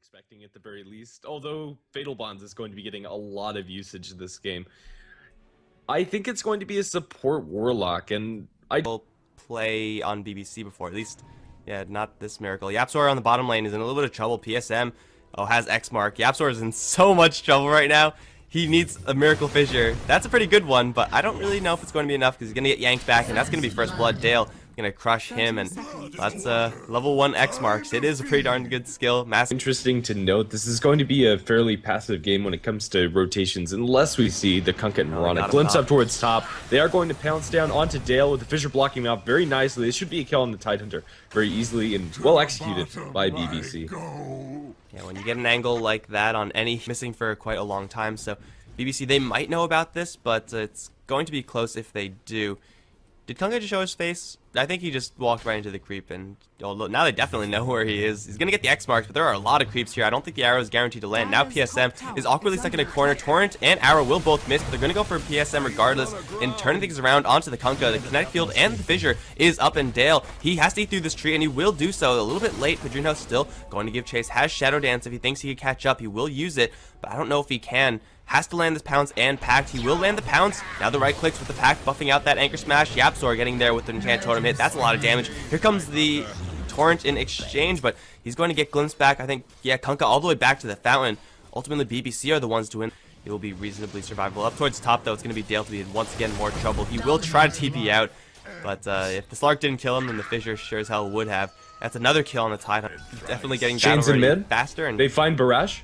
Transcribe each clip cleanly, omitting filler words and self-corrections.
expecting at the very least, although Fatal Bonds is going to be getting a lot of usage this game. I think it's going to be a support Warlock, and I will play on BBC before, at least, yeah, not this Miracle. YapzOr on the bottom lane is in a little bit of trouble. PSM, has X Mark. YapzOr is in so much trouble right now. He needs a Miracle Fissure. That's a pretty good one, but I don't really know if it's going to be enough because he's going to get yanked back, and that's going to be First Blood. Dale gonna crush him, and that's level 1 X marks. It is a pretty darn good skill. Interesting to note, this is going to be a fairly passive game when it comes to rotations, unless we see the Kunkka and Mirana glimpse up towards top. They are going to pounce down onto Dale with the Fissure blocking him out very nicely. This should be a kill on the Tidehunter very easily and well executed by BBC. Yeah, when you get an angle like that on any missing for quite a long time, so BBC, they might know about this, but it's going to be close if they do. Did Kunkka just show his face? I think he just walked right into the creep, and now they definitely know where he is. He's going to get the X marks, but there are a lot of creeps here. I don't think the arrow is guaranteed to land. Now PSM is awkwardly stuck in a corner. Torrent and arrow will both miss, but they're going to go for PSM regardless and turning things around onto the Kunkka. The kinetic field and the Fissure is up in Dale. He has to eat through this tree, and he will do so. A little bit late. Padrino still going to give chase. Has Shadow Dance. If he thinks he can catch up, he will use it, but I don't know if he can. Has to land this pounce and pact. He will land the pounce. Now the right clicks with the pact, buffing out that anchor smash. YapzOr getting there with the Enchant Totem hit. That's a lot of damage. Here comes the Torrent in exchange, but he's going to get glimpsed back. I think, yeah, Kunkka all the way back to the fountain. Ultimately, BBC are the ones to win. It will be reasonably survivable. Up towards top, though, it's going to be Dale to be in once again more trouble. He will try to TP out, but if the Slark didn't kill him, then the Fissure sure as hell would have. That's another kill on the Tidehunter. Definitely getting Chains in mid faster. And they find Barrage.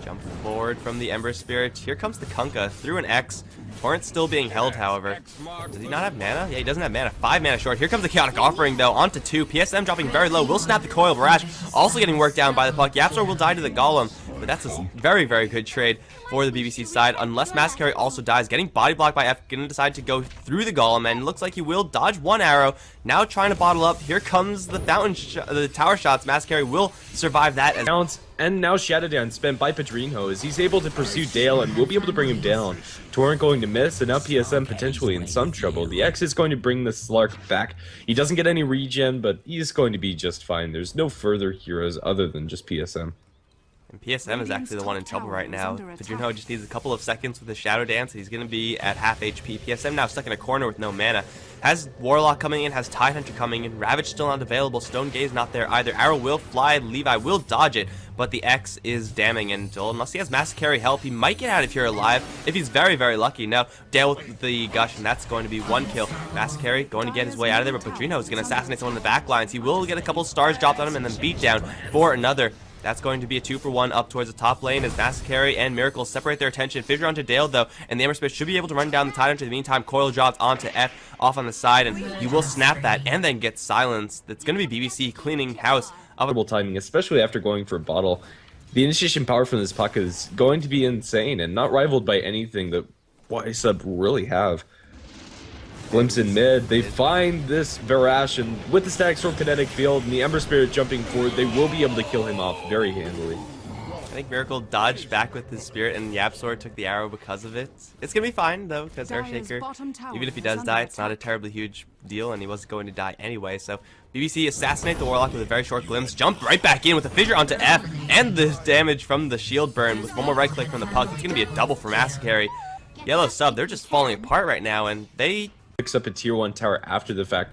Jump forward from the Ember Spirit. Here comes the Kunkka through an X. Torrent's still being held, however. Does he not have mana? Yeah, he doesn't have mana. 5 mana short. Here comes the Chaotic Offering, though, onto 2. PSM dropping very low. Will snap the coil. Barrage also getting worked down by the puck. YapzOr will die to the Golem, but that's a very, very good trade for the BBC side, unless Mascari also dies. Getting body blocked by F, gonna decide to go through the Golem, and looks like he will dodge one arrow. Now trying to bottle up. Here comes the the tower shots. Mascari will survive that. And now Shadow Dance spent by Padrino as he's able to pursue Dale and will be able to bring him down. Torrent going to miss, and now PSM potentially in some trouble. The X is going to bring the Slark back. He doesn't get any regen, but he's going to be just fine. There's no further heroes other than just PSM. And PSM is actually the one in trouble right now. Padrino just needs a couple of seconds with the Shadow Dance. He's going to be at half HP. PSM now stuck in a corner with no mana. Has Warlock coming in, has Tidehunter coming in. Ravage still not available. Stone Gaze not there either. Arrow will fly. Levi will dodge it, but the X is damning, and unless he has Mascari help, he might get out of here alive if he's very, very lucky. Now, Dale with the Gush, and that's going to be 1 kill. Mascari going to get his way out of there, but Padrino is going to assassinate someone in the back lines. He will get a couple stars dropped on him and then beat down for another. That's going to be a 2-for-1 up towards the top lane as Mascari and Miracle separate their attention. Fissure onto Dale, though, and the Ember Spirit should be able to run down the Tidehunter. In the meantime, coil drops onto F off on the side, and he will snap that and then get silenced. That's going to be BBC cleaning house. Timing, especially after going for a bottle. The initiation power from this puck is going to be insane and not rivaled by anything that Y-Sub really have. Glimpse in mid, they find this Varash, and with the Static Storm kinetic field and the Ember Spirit jumping forward, they will be able to kill him off very handily. I think Miracle dodged back with his Spirit, and YapzOr took the arrow because of it. It's going to be fine, though, because Earthshaker, even if he does die, it's not a terribly huge deal, and he wasn't going to die anyway. So BBC assassinate the Warlock with a very short glimpse, jump right back in with a Fissure onto F, and the damage from the shield burn with one more right click from the puck. It's going to be a double for Mascari. Yellow sub, they're just falling apart right now, and they picks up a tier 1 tower after the fact.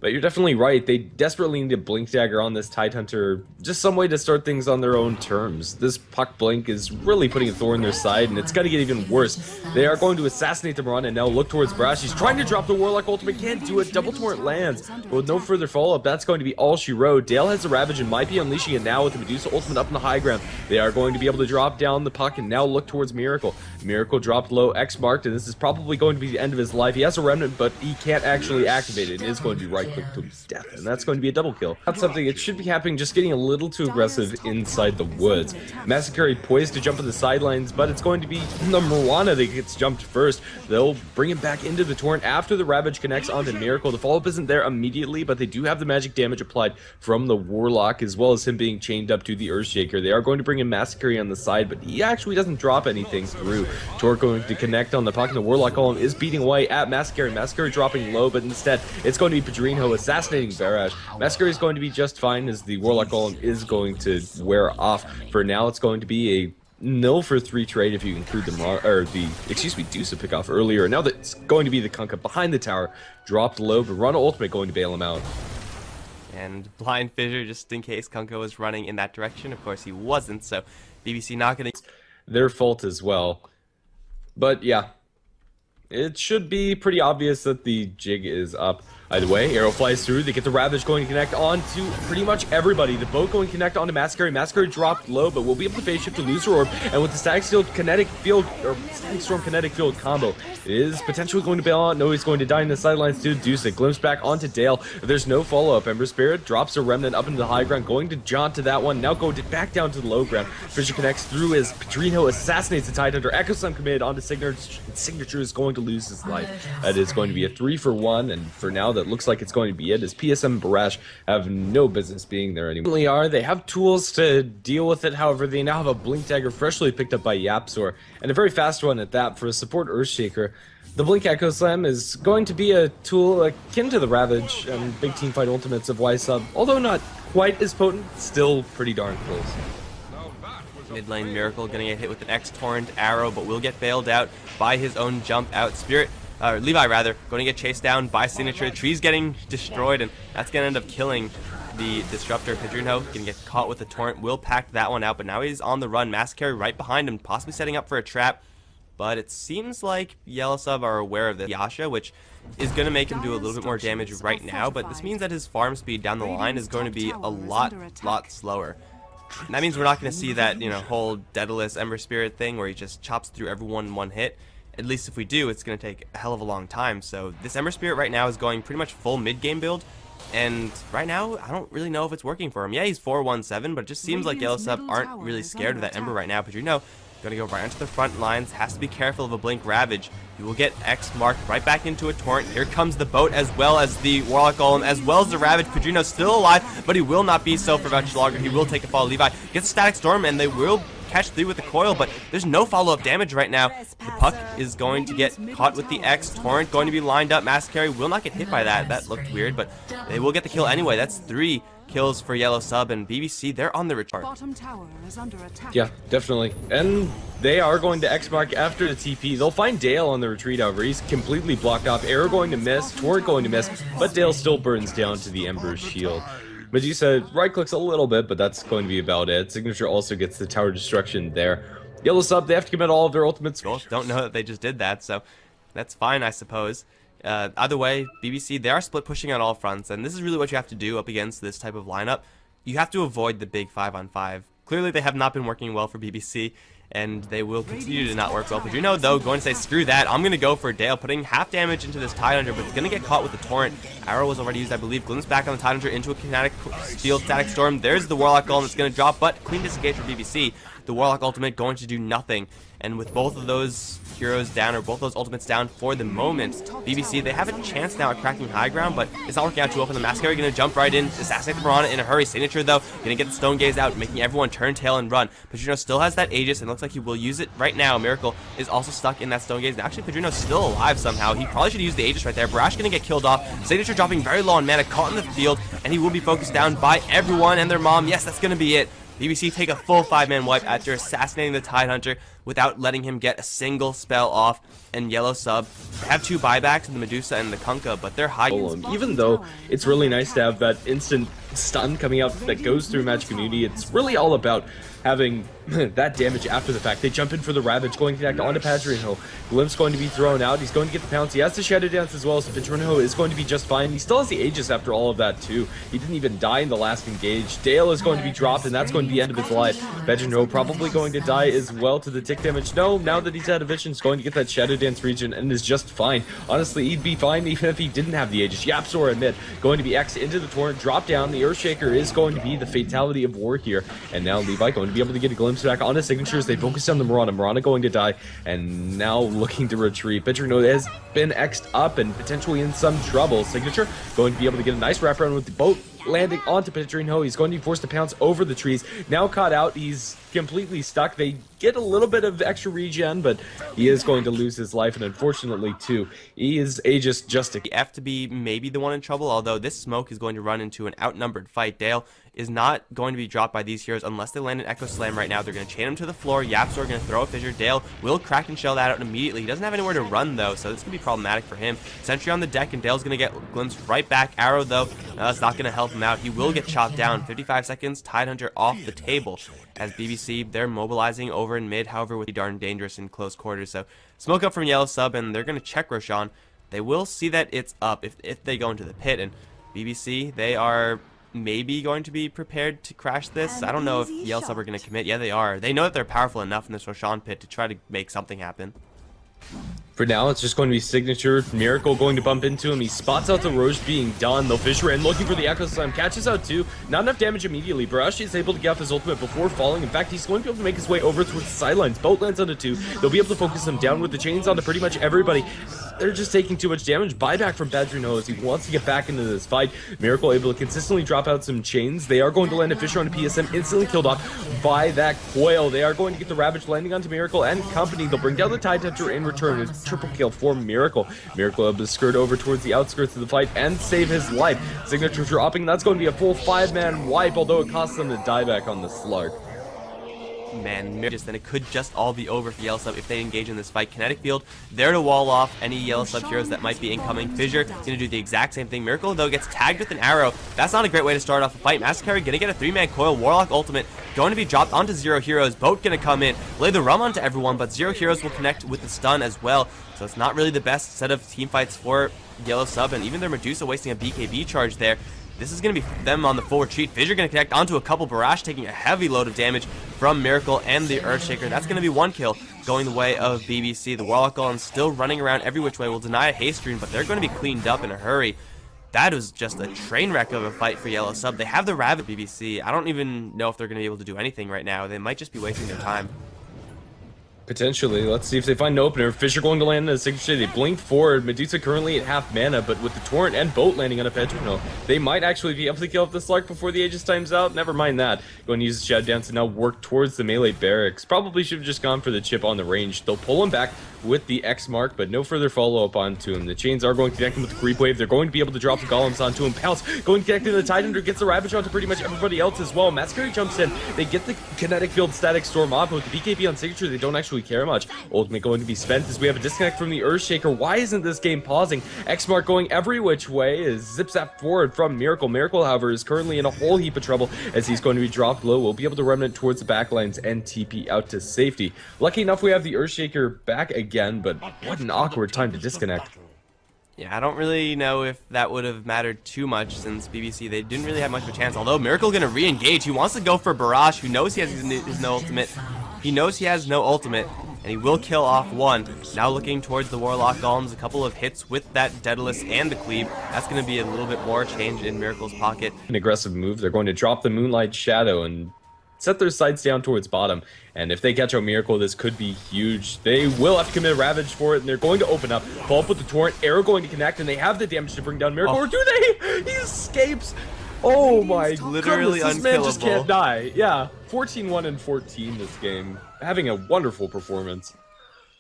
But you're definitely right. They desperately need a Blink Dagger on this Tidehunter. Just some way to start things on their own terms. This Puck Blink is really putting a thorn in their side, and it's going to get even worse. They are going to assassinate the Mirana and now look towards Brash. He's trying to drop the Warlock ultimate. Can't do it. Double Torrent lands. But with no further follow-up, that's going to be all she wrote. Dale has the Ravage and might be unleashing it now with the Medusa ultimate up in the high ground. They are going to be able to drop down the puck and now look towards Miracle. Miracle dropped low, X marked, and this is probably going to be the end of his life. He has a Remnant, but he can't actually activate it. It is going to be right click to death, and that's going to be a double kill. That's something it should be happening, just getting a little too aggressive inside the woods. Mascari poised to jump to the sidelines, but it's going to be the Mirana that gets jumped first. They'll bring him back into the Torrent after the Ravage connects onto Miracle. The follow-up isn't there immediately, but they do have the magic damage applied from the Warlock, as well as him being chained up to the Earthshaker. They are going to bring in Mascari on the side, but he actually doesn't drop anything through. Torque going to connect on the puck, and the Warlock column is beating away at Mascari. Mascari dropping low, but instead it's going to be Padrino Pedrino assassinating Barash. Masquerade is going to be just fine as the Warlock Golem is going to wear off. For now, it's going to be a no for 3 trade if you include the Deuce pick off earlier. Now that it's going to be the Kunkka behind the tower, dropped low, but Rana ultimate going to bail him out. And blind fissure just in case Kunkka was running in that direction. Of course he wasn't, so BBC not gonna... Their fault as well. But yeah, it should be pretty obvious that the jig is up. Either way, arrow flies through. They get the Ravage going to connect on to pretty much everybody. The boat going to connect onto Masquerade. Masquerade dropped low, but will be able to phase shift to lose her orb. And with the Static Storm kinetic field combo, it is potentially going to bail out. No, he's going to die in the sidelines to Deuce. It glimpse back onto Dale. There's no follow-up. Ember Spirit drops a remnant up into the high ground, going to jaunt to that one. Now going back down to the low ground. Fisher connects through as Pedrino assassinates the Tidehunter. Echo Slam committed onto Signature is going to lose his life. That is going to be a 3-for-1, and for now, that looks like it's going to be it, as PSM and Barash have no business being there anymore. They have tools to deal with it, however, they now have a Blink Dagger freshly picked up by Yapzor, and a very fast one at that for a support Earthshaker. The Blink Echo Slam is going to be a tool akin to the Ravage and big teamfight ultimates of Y-Sub, although not quite as potent, still pretty darn close. Mid lane Miracle gonna get hit with an X-Torrent arrow, but will get bailed out by his own jump out. Levi rather, going to get chased down by Signature. Tree's getting destroyed, and that's going to end up killing the Disruptor. Pedrino going to get caught with the Torrent. Will pack that one out, but now he's on the run. Masquerade right behind him, possibly setting up for a trap. But it seems like Yellow Sub are aware of this. Yasha, which is going to make him do a little bit more damage right now, but this means that his farm speed down the line is going to be a lot slower. And that means we're not going to see that, whole Daedalus Ember Spirit thing where he just chops through everyone in one hit. At least if we do, it's going to take a hell of a long time. So this Ember Spirit right now is going pretty much full mid-game build. And right now, I don't really know if it's working for him. Yeah, he's 4-1-7, but it just seems like Yellow Sub aren't really scared of that Ember right now. Pedrino going to go right onto the front lines. Has to be careful of a Blink Ravage. He will get X marked right back into a Torrent. Here comes the boat as well as the Warlock Golem, as well as the Ravage. Pedrino's still alive, but he will not be so for much longer. He will take a fall. Levi gets a Static Storm, and they will catch 3 with the coil, but there's no follow-up damage right now. The puck is going to get caught with the X. Torrent going to be lined up. Masquerade will not get hit by that. That looked weird, but they will get the kill anyway. That's 3 kills for Yellow Sub, and BBC, they're on the return. Bottom tower is under attack. Yeah, definitely. And they are going to X-Mark after the TP. They'll find Dale on the retreat, however. He's completely blocked off. Arrow going to miss, Torrent going to miss, but Dale still burns down to the Ember's shield. Medusa right-clicks a little bit, but that's going to be about it. Signature also gets the tower destruction there. Yellow Sub, they have to commit all of their ultimates. Both don't know that they just did that, so that's fine, I suppose. Either way, BBC, they are split pushing on all fronts, and this is really what you have to do up against this type of lineup. You have to avoid the big 5-on-5. Clearly, they have not been working well for BBC, and they will continue to not work well. Pedrino, though, going to say, screw that, I'm going to go for Dale, putting half damage into this Tidehunter, but it's going to get caught with the Torrent. Arrow was already used, I believe. Glimpse back on the Tidehunter into a kinetic field Static Storm. There's the Warlock Golem that's going to drop, but clean disengage for BBC. The Warlock ultimate going to do nothing. And with both of those heroes down, or both those ultimates down for the moment, BBC, they have a chance now at cracking high ground, but it's not working out too well for the Masquerade. Going to jump right in, assassinate Piranha in a hurry. Signature, though, going to get the Stone Gaze out, making everyone turn tail and run. Pedrino still has that Aegis, and looks like he will use it right now. Miracle is also stuck in that Stone Gaze. And actually, Pedrino's still alive somehow. He probably should use the Aegis right there. Barash going to get killed off. Signature dropping very low on mana, caught in the field, and he will be focused down by everyone and their mom. Yes, that's going to be it. BBC take a full 5-man wipe after assassinating the Tidehunter without letting him get a single spell off. And Yellow Sub have 2 buybacks in the Medusa and the Kunkka, but they're high. Even though it's really nice to have that instant stun coming out that goes through Magic Immunity, it's really all about having that damage after the fact. They jump in for the Ravage, going to connect onto Pedrino. Glimpse going to be thrown out. He's going to get the pounce. He has the Shadow Dance as well, so Pedrino is going to be just fine. He still has the Aegis after all of that, too. He didn't even die in the last engage. Dale is going to be dropped, and that's going to be the end of his life. Pedrino probably going to die as well to the tick damage. No, now that he's had a vision, he's going to get that Shadow Dance region and is just fine. Honestly, he'd be fine even if he didn't have the Aegis. Yapzor in mid, going to be X into the Torrent, drop down. The Earthshaker is going to be the fatality of war here. And now Levi going to be able to get a glimpse back onto Signatures. They focus on the Mirana. Mirana going to die, and now looking to retreat. Pedrino has been X'd up and potentially in some trouble. Signature going to be able to get a nice wraparound with the boat. landing onto Petrino. He's going to be forced to pounce over the trees. Now caught out, he's completely stuck. They get a little bit of extra regen, but he is going to lose his life, and unfortunately too, he is Aegis just a F to be maybe the one in trouble, although this smoke is going to run into an outnumbered fight. Dale is not going to be dropped by these heroes unless they land an Echo Slam right now. They're going to chain him to the floor. Yapzor going to throw a fissure. Dale will crack and shell that out immediately. He doesn't have anywhere to run though, so this is going to be problematic for him. Sentry on the deck, and Dale's going to get glimpsed right back. Arrow though, that's not going to help him out. He will get chopped down. 55 seconds, Tidehunter off the table. As BBC, they're mobilizing over in mid, however, with darn dangerous in close quarters. So smoke up from Yellow Sub, and they're going to check Roshan. They will see that it's up if they go into the pit, and BBC, they are maybe going to be prepared to crash this. I don't know if Yellow Sub are going to commit. Yeah, they are. They know that they're powerful enough in this Roshan pit to try to make something happen. For now, it's just going to be Signature. Miracle going to bump into him. He spots out the Roche being done. They'll Fissure in, looking for the Echo Slam. Catches out too. Not enough damage immediately. Brush is able to get off his ultimate before falling. In fact, he's going to be able to make his way over towards the sidelines. Boat lands onto 2. They'll be able to focus him down with the chains onto pretty much everybody. They're just taking too much damage. Buyback from Badrino as he wants to get back into this fight. Miracle able to consistently drop out some chains. They are going to land a Fissure on a PSM, instantly killed off by that coil. They are going to get the Ravage landing onto Miracle and company. They'll bring down the Tidehunter in return. It's triple kill for Miracle. Miracle able to skirt over towards the outskirts of the fight and save his life. Signature dropping. That's going to be a full 5-man wipe, although it costs them to die back on the Slug. Man, then it could just all be over for Yellow Sub if they engage in this fight. Kinetic Field there to wall off any Yellow Sub heroes that might be incoming. Fissure is going to do the exact same thing. Miracle, though, gets tagged with an arrow. That's not a great way to start off a fight. Master Carry going to get a 3-man coil. Warlock ultimate going to be dropped onto Zero Heroes. Boat going to come in, lay the rum onto everyone, but Zero Heroes will connect with the stun as well. So it's not really the best set of team fights for Yellow Sub, and even their Medusa wasting a BKB charge there. This is going to be them on the full retreat. Fissure going to connect onto a couple barrage, taking a heavy load of damage from Miracle and the Earthshaker. That's going to be 1 kill going the way of BBC. The Warlock Golem still running around every which way. Will deny a haste stream, but they're going to be cleaned up in a hurry. That was just a train wreck of a fight for Yellow Sub. They have the Rabbit BBC. I don't even know if they're going to be able to do anything right now. They might just be wasting their time. Potentially. Let's see if they find an opener. Fissure going to land in a Signature. They blink forward. Medusa currently at half mana, but with the Torrent and Boat landing on a Petrino, they might actually be able to kill off the Slug before the Aegis times out. Never mind that. Going to use the Shadow Dance and now work towards the melee barracks. Probably should have just gone for the chip on the range. They'll pull him back with the X mark, but no further follow-up onto him. The chains are going to connect him with the Creep Wave. They're going to be able to drop the Golems onto him. Pounce going to connect into the Tidehunter, gets the Ravage onto pretty much everybody else as well. Masquerade jumps in. They get the Kinetic Field Static Storm off, but with the BKB on Signature, they don't actually care much. Ultimate going to be spent as we have a disconnect from the Earthshaker. Why isn't this game pausing? X-Mark going every which way as zips that forward from Miracle. Miracle, however, is currently in a whole heap of trouble as he's going to be dropped low. We'll be able to remnant towards the backlines and TP out to safety. Lucky enough, we have the Earthshaker back again, but what an awkward time to disconnect. Yeah, I don't really know if that would have mattered too much since BBC, they didn't really have much of a chance. Although Miracle going to re-engage. He wants to go for Barrage, who knows he has his no ultimate. He knows he has no ultimate, and he will kill off one. Now looking towards the Warlock Golems, a couple of hits with that Daedalus and the Cleave. That's going to be a little bit more change in Miracle's pocket. An aggressive move. They're going to drop the Moonlight Shadow and set their sights down towards bottom. And if they catch out Miracle, this could be huge. They will have to commit a Ravage for it, and they're going to open up. Pull up with the Torrent. Arrow going to connect, and they have the damage to bring down Miracle. Or do they? He escapes. Oh my Literally goodness, this man just unkillable. can't die. Yeah, 14-1 and 14 this game. Having a wonderful performance.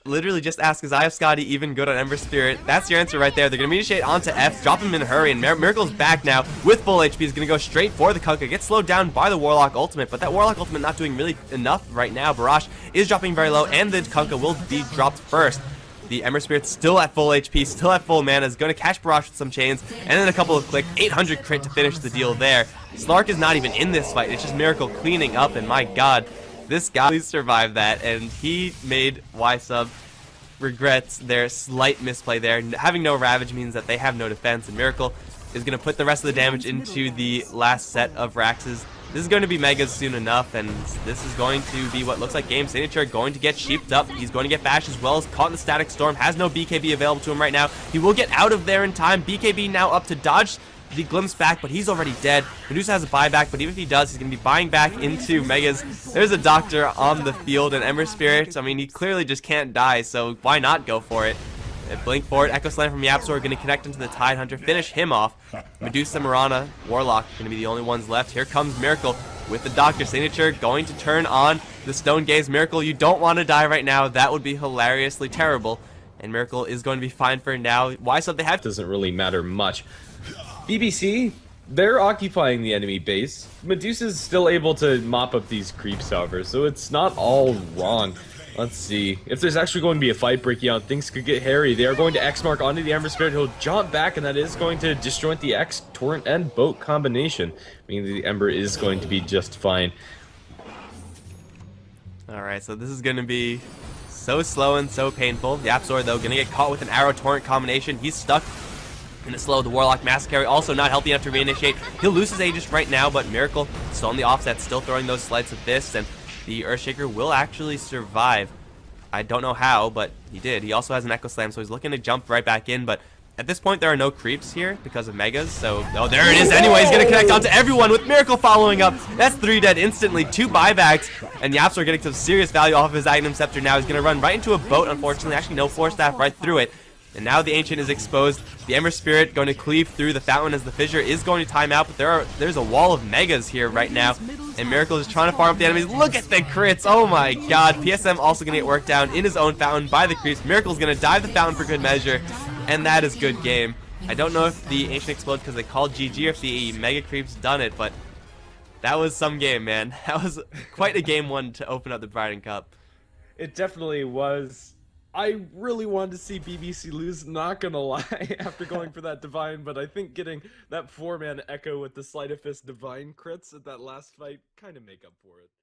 Literally just ask, is Eye of Scotty even good on Ember Spirit? That's your answer right there. They're going to initiate onto F, drop him in a hurry, and Miracle's back now with full HP. He's going to go straight for the Kunkka. Gets slowed down by the Warlock Ultimate, but that Warlock Ultimate not doing really enough right now. Barrage is dropping very low, and the Kunkka will be dropped first. The Ember Spirit's still at full HP, still at full mana, is going to catch Barrage with some chains, and then a couple of click, 800 crit to finish the deal there. Slark is not even in this fight. It's just Miracle cleaning up, and my god, this guy survived that, and he made Y-Sub regrets their slight misplay there. Having no Ravage means that they have no defense, and Miracle is going to put the rest of the damage into the last set of Raxes. This is going to be Megas soon enough, and this is going to be what looks like Game Signature going to get sheeped up. He's going to get bashed as well as caught in the Static Storm. Has no BKB available to him right now. He will get out of there in time. BKB now up to dodge the glimpse back, but he's already dead. Medusa has a buyback, but even if he does, he's going to be buying back into Megas. There's a Doctor on the field, and Ember Spirit, I mean, he clearly just can't die, so why not go for it? Blink forward, Echo Slam from YapzOr going to connect into the Tidehunter, finish him off. Medusa, Mirana, Warlock going to be the only ones left. Here comes Miracle with the Doctor Signature, going to turn on the Stone Gaze. Miracle, you don't want to die right now. That would be hilariously terrible. And Miracle is going to be fine for now. Why so they have Doesn't really matter much. BBC, they're occupying the enemy base. Medusa's still able to mop up these creeps, however, so it's not all wrong. Let's see. If there's actually going to be a fight breaking out, things could get hairy. They are going to X-Mark onto the Ember Spirit. He'll jump back, and that is going to disjoint the X, Torrent, and Boat combination, meaning the Ember is going to be just fine. Alright, so this is going to be so slow and so painful. YapzOr, though, going to get caught with an Arrow Torrent combination. He's stuck in the slow. The Warlock Massacre also not healthy enough to reinitiate. He'll lose his Aegis right now, but Miracle still on the offset, still throwing those Sleights of Fists, and the Earthshaker will actually survive. I don't know how, but he did. He also has an Echo Slam, so he's looking to jump right back in, but at this point there are no creeps here because of Megas, so oh, there it is anyway. He's going to connect onto everyone with Miracle following up. That's 3 dead instantly, 2 buybacks, and YapzOr getting some serious value off of his Agnum Scepter now. He's going to run right into a boat, unfortunately. Actually, no Force Staff right through it. And now the Ancient is exposed. The Ember Spirit going to cleave through the Fountain as the Fissure is going to time out, but there's a wall of Megas here right now. And Miracle is trying to farm up the enemies. Look at the crits. Oh my god. PSM also going to get worked down in his own fountain by the creeps. Miracle's going to dive the fountain for good measure. And that is good game. I don't know if the Ancient exploded because they called GG or if the Mega Creeps done it, but that was some game, man. That was quite a game one to open up the Bryden Cup. It definitely was. I really wanted to see BBC lose, not gonna lie, after going for that Divine, but I think getting that 4-man Echo with the Sleight of Fist Divine crits at that last fight kind of make up for it.